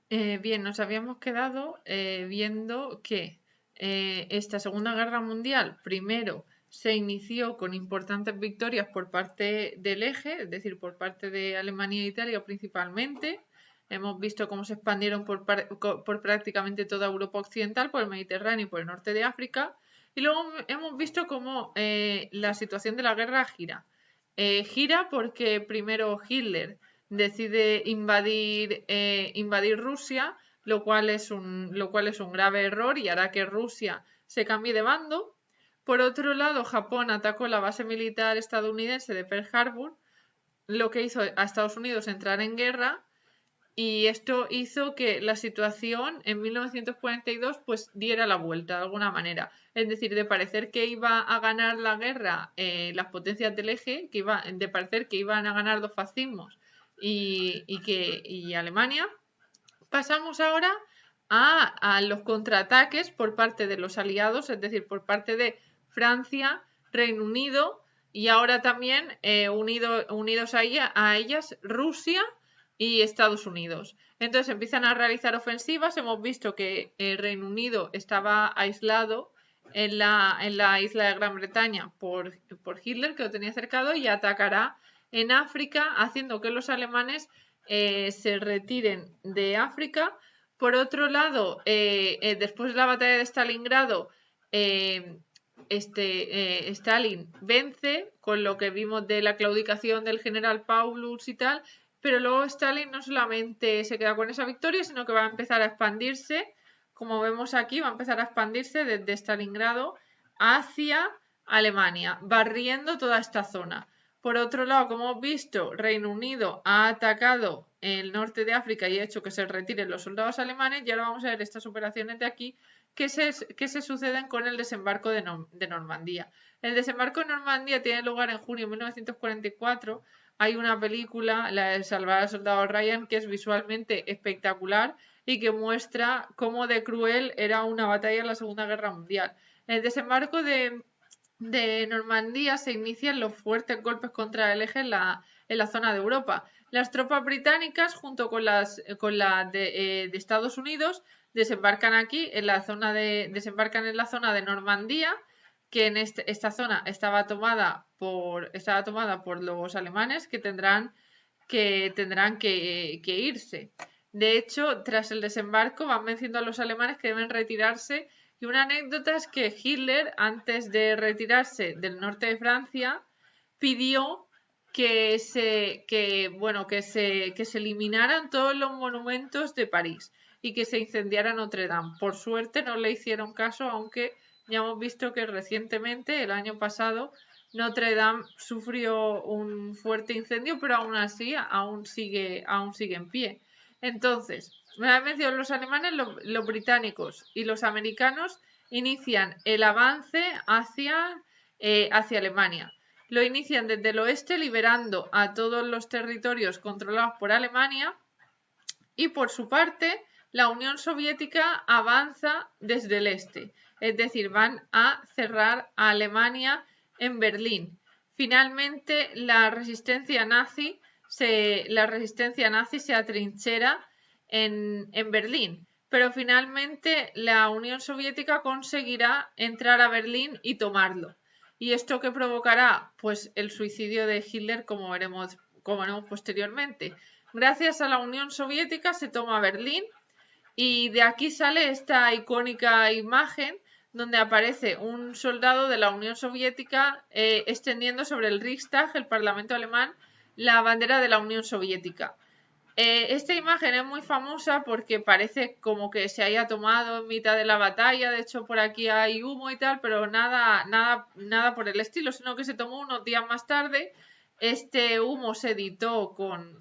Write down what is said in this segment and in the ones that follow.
Bien, nos habíamos quedado viendo que esta Segunda Guerra Mundial primero se inició con importantes victorias por parte del eje, es decir, por parte de Alemania e Italia principalmente. Hemos visto cómo se expandieron por prácticamente toda Europa Occidental, por el Mediterráneo y por el norte de África. Y luego hemos visto cómo la situación de la guerra gira. Gira porque primero Hitler decide invadir Rusia, lo cual es un grave error y hará que Rusia se cambie de bando. Por otro lado, Japón atacó la base militar estadounidense de Pearl Harbor, lo que hizo a Estados Unidos entrar en guerra, y esto hizo que la situación en 1942 pues diera la vuelta de alguna manera. Es decir, de parecer que iba a ganar la guerra las potencias del eje, de parecer que iban a ganar los fascismos y Alemania, pasamos ahora a los contraataques por parte de los aliados, es decir, por parte de Francia, Reino Unido y ahora también unidos a ellas Rusia y Estados Unidos. Entonces empiezan a realizar ofensivas. Hemos visto que el Reino Unido estaba aislado en la isla de Gran Bretaña por Hitler, que lo tenía cercado, y atacará en África, haciendo que los alemanes se retiren de África. Por otro lado, después de la batalla de Stalingrado, eh, Stalin vence, con lo que vimos de la claudicación del general Paulus y tal, pero luego Stalin no solamente se queda con esa victoria, sino que va a empezar a expandirse, como vemos aquí, va a empezar a expandirse desde Stalingrado hacia Alemania, barriendo toda esta zona. Por otro lado, como hemos visto, Reino Unido ha atacado el norte de África y ha hecho que se retiren los soldados alemanes, y ahora vamos a ver estas operaciones de aquí que se suceden con el desembarco de Normandía. El desembarco de Normandía tiene lugar en junio de 1944. Hay una película, la de Salvar al Soldado Ryan, que es visualmente espectacular y que muestra cómo de cruel era una batalla en la Segunda Guerra Mundial. El desembarco de Normandía se inician los fuertes golpes contra el eje en la zona de Europa. Las tropas británicas, junto con las de Estados Unidos, desembarcan en la zona de Normandía, que en esta zona estaba tomada por los alemanes, que tendrán que irse. De hecho, tras el desembarco van venciendo a los alemanes, que deben retirarse, y una anécdota es que Hitler, antes de retirarse del norte de Francia, pidió que se eliminaran todos los monumentos de París y que se incendiara Notre Dame. Por suerte no le hicieron caso, aunque ya hemos visto que recientemente, el año pasado, Notre Dame sufrió un fuerte incendio, pero aún así aún sigue en pie. Entonces, me han mencionado los alemanes, los británicos y los americanos inician el avance hacia Alemania. Lo inician desde el oeste, liberando a todos los territorios controlados por Alemania, y por su parte la Unión Soviética avanza desde el este, es decir, van a cerrar a Alemania en Berlín. Finalmente, la resistencia nazi se atrinchera en Berlín, pero finalmente la Unión Soviética conseguirá entrar a Berlín y tomarlo. ¿Y esto qué provocará? Pues el suicidio de Hitler, como veremos posteriormente. Gracias a la Unión Soviética se toma Berlín, y de aquí sale esta icónica imagen donde aparece un soldado de la Unión Soviética extendiendo sobre el Riksdag, el Parlamento alemán, la bandera de la Unión Soviética. Esta imagen es muy famosa porque parece como que se haya tomado en mitad de la batalla. De hecho, por aquí hay humo y tal, pero nada, nada, nada por el estilo, sino que se tomó unos días más tarde. Este humo se editó con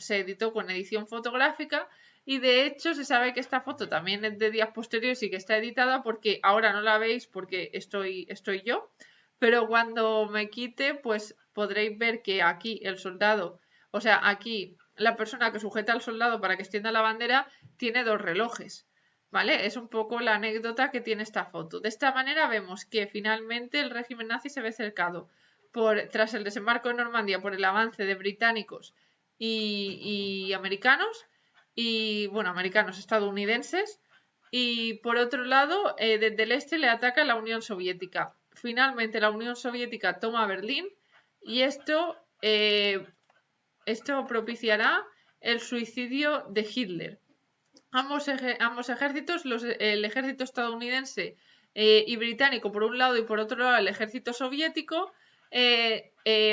edición fotográfica, y de hecho se sabe que esta foto también es de días posteriores y que está editada, porque ahora no la veis porque estoy yo, pero cuando me quite pues podréis ver que aquí el soldado, o sea, aquí la persona que sujeta al soldado para que extienda la bandera tiene dos relojes, ¿vale? Es un poco la anécdota que tiene esta foto. De esta manera vemos que finalmente el régimen nazi se ve cercado tras el desembarco de Normandía por el avance de británicos y americanos, y, bueno, americanos, estadounidenses. Y por otro lado, desde el este le ataca la Unión Soviética. Finalmente la Unión Soviética toma Berlín y esto propiciará el suicidio de Hitler. Ambos ejércitos, el ejército estadounidense y británico por un lado y por otro lado el ejército soviético,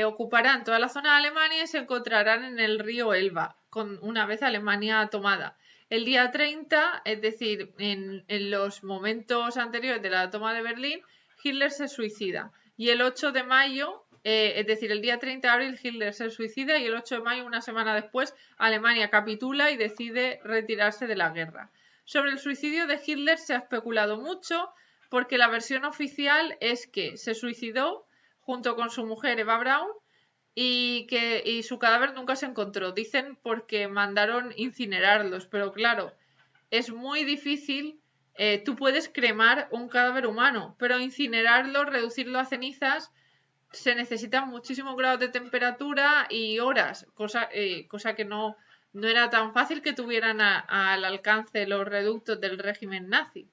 ocuparán toda la zona de Alemania y se encontrarán en el río Elba, una vez Alemania tomada. El día 30, es decir, en los momentos anteriores de la toma de Berlín, Hitler se suicida. Y el 8 de mayo, es decir, el día 30 de abril, Hitler se suicida y el 8 de mayo, una semana después, Alemania capitula y decide retirarse de la guerra. Sobre el suicidio de Hitler se ha especulado mucho porque la versión oficial es que se suicidó junto con su mujer Eva Braun y su cadáver nunca se encontró. Dicen porque mandaron incinerarlos, pero claro, es muy difícil. Tú puedes cremar un cadáver humano, pero incinerarlo, reducirlo a cenizas, se necesitan muchísimos grados de temperatura y horas, cosa que no era tan fácil que tuvieran al alcance los reductos del régimen nazi.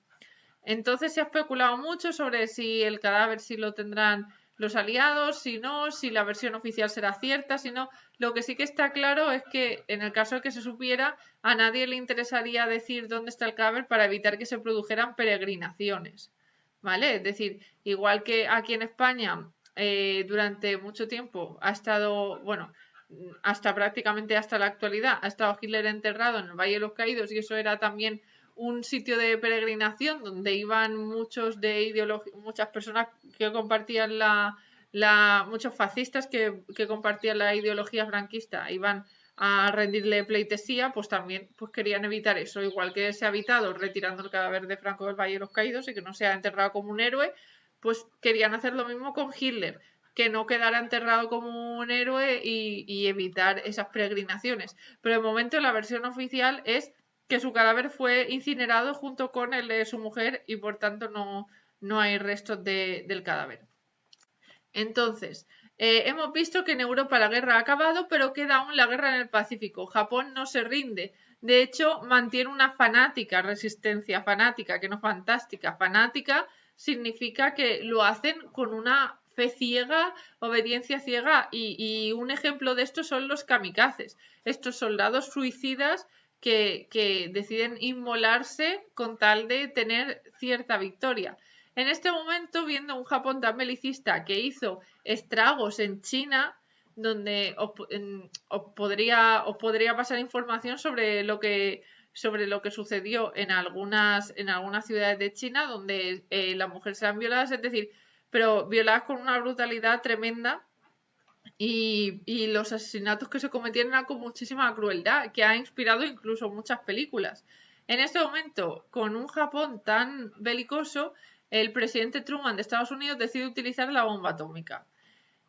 Entonces se ha especulado mucho sobre si el cadáver sí lo tendrán los aliados, si no, si la versión oficial será cierta, si no. Lo que sí que está claro es que en el caso de que se supiera, a nadie le interesaría decir dónde está el cadáver para evitar que se produjeran peregrinaciones. ¿Vale? Es decir, igual que aquí en España durante mucho tiempo ha estado, bueno, hasta prácticamente hasta la actualidad, ha estado Hitler enterrado en el Valle de los Caídos y eso era también un sitio de peregrinación donde iban muchas personas que compartían muchos fascistas que compartían la ideología franquista, iban a rendirle pleitesía, pues también pues querían evitar eso, igual que se ha evitado retirando el cadáver de Franco del Valle de los Caídos y que no sea enterrado como un héroe, pues querían hacer lo mismo con Hitler, que no quedara enterrado como un héroe y evitar esas peregrinaciones. Pero de momento la versión oficial es que su cadáver fue incinerado junto con el de su mujer y por tanto no hay restos del cadáver. Entonces, hemos visto que en Europa la guerra ha acabado, pero queda aún la guerra en el Pacífico. Japón no se rinde. De hecho, mantiene una fanática resistencia, fanática, que no fantástica. Fanática significa que lo hacen con una fe ciega, obediencia ciega, y un ejemplo de esto son los kamikazes, estos soldados suicidas que deciden inmolarse con tal de tener cierta victoria. En este momento, viendo un Japón tan belicista que hizo estragos en China, donde os podría pasar información sobre lo que sucedió en algunas ciudades de China donde las mujeres eran violadas, es decir, pero violadas con una brutalidad tremenda y los asesinatos que se cometían eran con muchísima crueldad, que ha inspirado incluso muchas películas. En este momento, con un Japón tan belicoso, el presidente Truman de Estados Unidos decide utilizar la bomba atómica.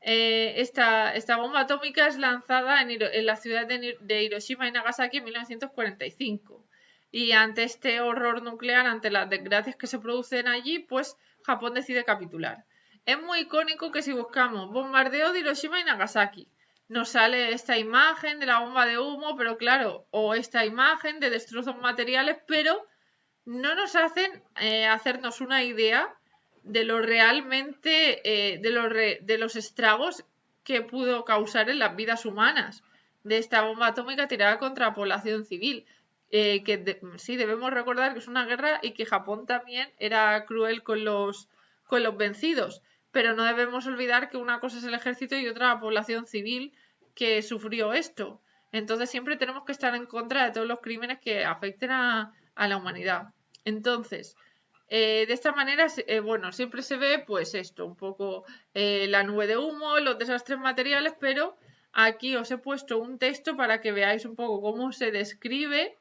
Esta bomba atómica es lanzada en la ciudad de Hiroshima y Nagasaki en 1945. Y ante este horror nuclear, ante las desgracias que se producen allí, pues Japón decide capitular. Es muy icónico que si buscamos bombardeo de Hiroshima y Nagasaki, nos sale esta imagen de la bomba de humo, pero claro, o esta imagen de destrozos materiales, pero no nos hacen hacernos una idea de lo realmente, de los estragos que pudo causar en las vidas humanas de esta bomba atómica tirada contra la población civil. Sí, debemos recordar que es una guerra y que Japón también era cruel con los vencidos, pero no debemos olvidar que una cosa es el ejército y otra la población civil que sufrió esto. Entonces siempre tenemos que estar en contra de todos los crímenes que afecten a la humanidad. Entonces, de esta manera, bueno, siempre se ve pues esto, un poco la nube de humo, los desastres materiales, pero aquí os he puesto un texto para que veáis un poco cómo se describe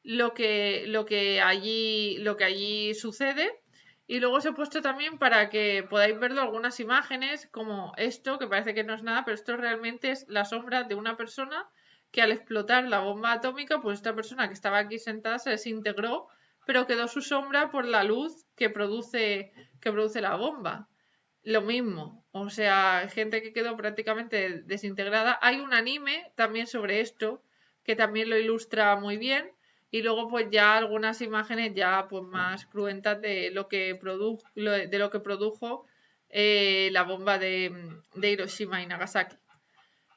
lo que allí sucede. Y luego os he puesto también para que podáis verlo algunas imágenes como esto, que parece que no es nada, pero esto realmente es la sombra de una persona que al explotar la bomba atómica, pues esta persona que estaba aquí sentada se desintegró, pero quedó su sombra por la luz que produce la bomba. Lo mismo, o sea, gente que quedó prácticamente desintegrada. Hay un anime también sobre esto, que también lo ilustra muy bien, y luego pues ya algunas imágenes ya pues más cruentas de lo que produjo la bomba de Hiroshima y Nagasaki.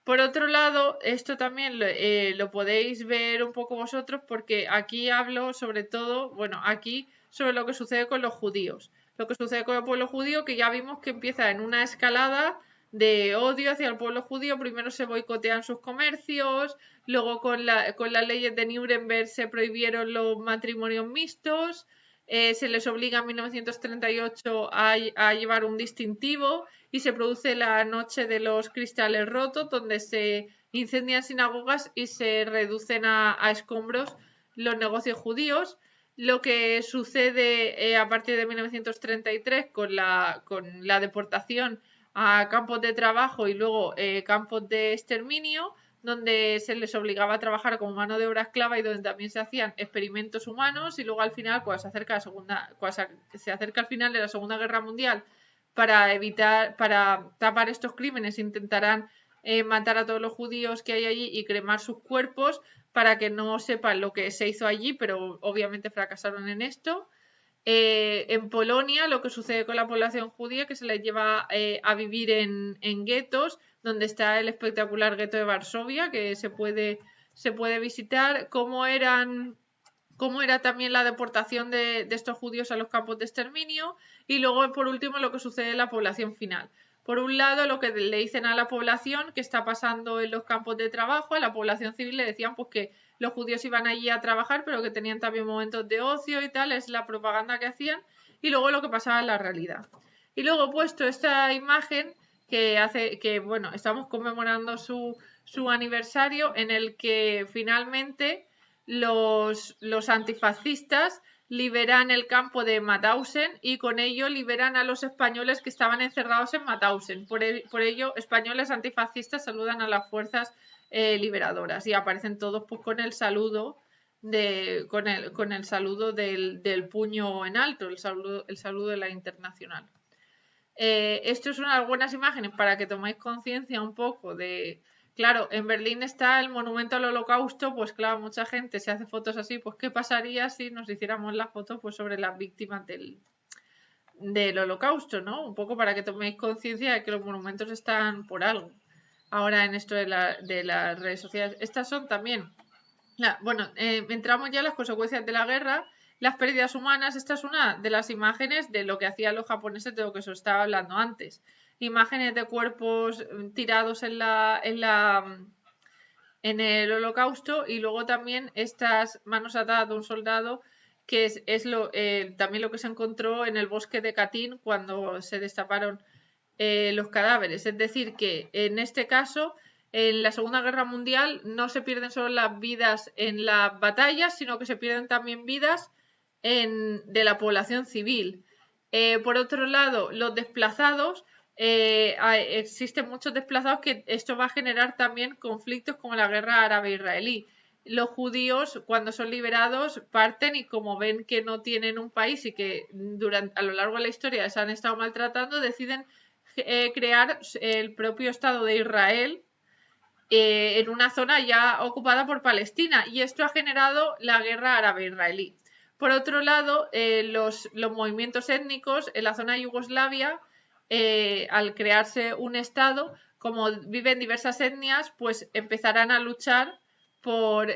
Por otro lado, esto también lo podéis ver un poco vosotros porque aquí hablo sobre todo, bueno, aquí sobre lo que sucede con los judíos. Lo que sucede con el pueblo judío, que ya vimos que empieza en una escalada de odio hacia el pueblo judío. Primero se boicotean sus comercios, luego con las leyes de Nuremberg se prohibieron los matrimonios mixtos, se les obliga en 1938 a llevar un distintivo y se produce la noche de los cristales rotos, donde se incendian sinagogas y se reducen a escombros los negocios judíos. Lo que sucede a partir de 1933 con la deportación a campos de trabajo y luego campos de exterminio, donde se les obligaba a trabajar como mano de obra esclava y donde también se hacían experimentos humanos, y luego al final, cuando se acerca al final de la Segunda Guerra Mundial, para tapar estos crímenes, intentarán matar a todos los judíos que hay allí y cremar sus cuerpos para que no sepan lo que se hizo allí, pero obviamente fracasaron en esto. En Polonia, lo que sucede con la población judía, que se les lleva a vivir en guetos, donde está el espectacular gueto de Varsovia, que se puede visitar, cómo era también la deportación de estos judíos a los campos de exterminio, y luego, por último, lo que sucede en la población final. Por un lado, lo que le dicen a la población que está pasando en los campos de trabajo, a la población civil le decían pues que los judíos iban allí a trabajar, pero que tenían también momentos de ocio y tal, es la propaganda que hacían, y luego lo que pasaba en la realidad. Y luego he puesto esta imagen bueno, estamos conmemorando su aniversario, en el que finalmente los antifascistas liberan el campo de Mauthausen y con ello liberan a los españoles que estaban encerrados en Mauthausen. Por ello, españoles antifascistas saludan a las fuerzas liberadoras y aparecen todos pues, con el saludo con el saludo del puño en alto, el saludo de la Internacional. Esto es algunas imágenes para que toméis conciencia un poco de... Claro, en Berlín está el monumento al Holocausto, pues claro, mucha gente se hace fotos así, pues ¿qué pasaría si nos hiciéramos la foto pues, sobre las víctimas del Holocausto, ¿no? Un poco para que toméis conciencia de que los monumentos están por algo. Ahora en esto de las redes sociales. Estas son también... Bueno, entramos ya en las consecuencias de la guerra, las pérdidas humanas. Esta es una de las imágenes de lo que hacían los japoneses, de lo que os estaba hablando antes. Imágenes de cuerpos tirados en el Holocausto, y luego también estas manos atadas de un soldado, que es también lo que se encontró en el bosque de Katyn cuando se destaparon los cadáveres. Es decir, que en este caso, en la Segunda Guerra Mundial, no se pierden solo las vidas en las batallas, sino que se pierden también vidas de la población civil. Por otro lado, los desplazados, existen muchos desplazados, que esto va a generar también conflictos como la guerra árabe-israelí. Los judíos, cuando son liberados, parten y como ven que no tienen un país y que a lo largo de la historia les han estado maltratando, deciden crear el propio Estado de Israel en una zona ya ocupada por Palestina, y esto ha generado la guerra árabe-israelí. Por otro lado, los movimientos étnicos en la zona de Yugoslavia, al crearse un Estado, como viven diversas etnias, pues empezarán a luchar por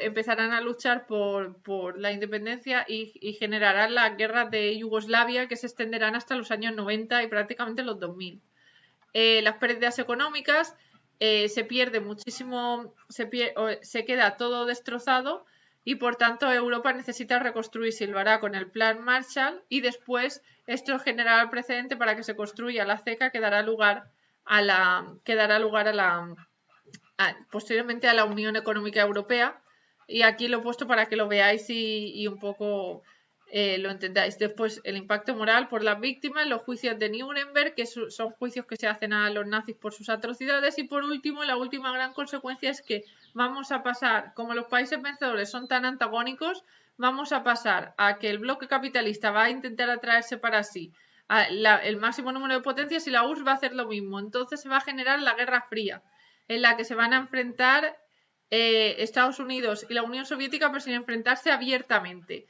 la independencia y generarán las guerras de Yugoslavia, que se extenderán hasta los años 90 y prácticamente los 2000. Las pérdidas económicas, se pierde muchísimo, se queda todo destrozado, y por tanto Europa necesita reconstruirse, y lo hará con el plan Marshall, y después esto generará el precedente para que se construya la CECA, que dará lugar posteriormente a la Unión Económica Europea. Y aquí lo he puesto para que lo veáis y un poco lo entendáis. Después, el impacto moral por las víctimas, los juicios de Nuremberg, que son juicios que se hacen a los nazis por sus atrocidades. Y por último, la última gran consecuencia es que vamos a pasar, como los países vencedores son tan antagónicos, vamos a pasar a que el bloque capitalista va a intentar atraerse para sí el máximo número de potencias, y la URSS va a hacer lo mismo. Entonces se va a generar la Guerra Fría, en la que se van a enfrentar Estados Unidos y la Unión Soviética, pero sin enfrentarse abiertamente.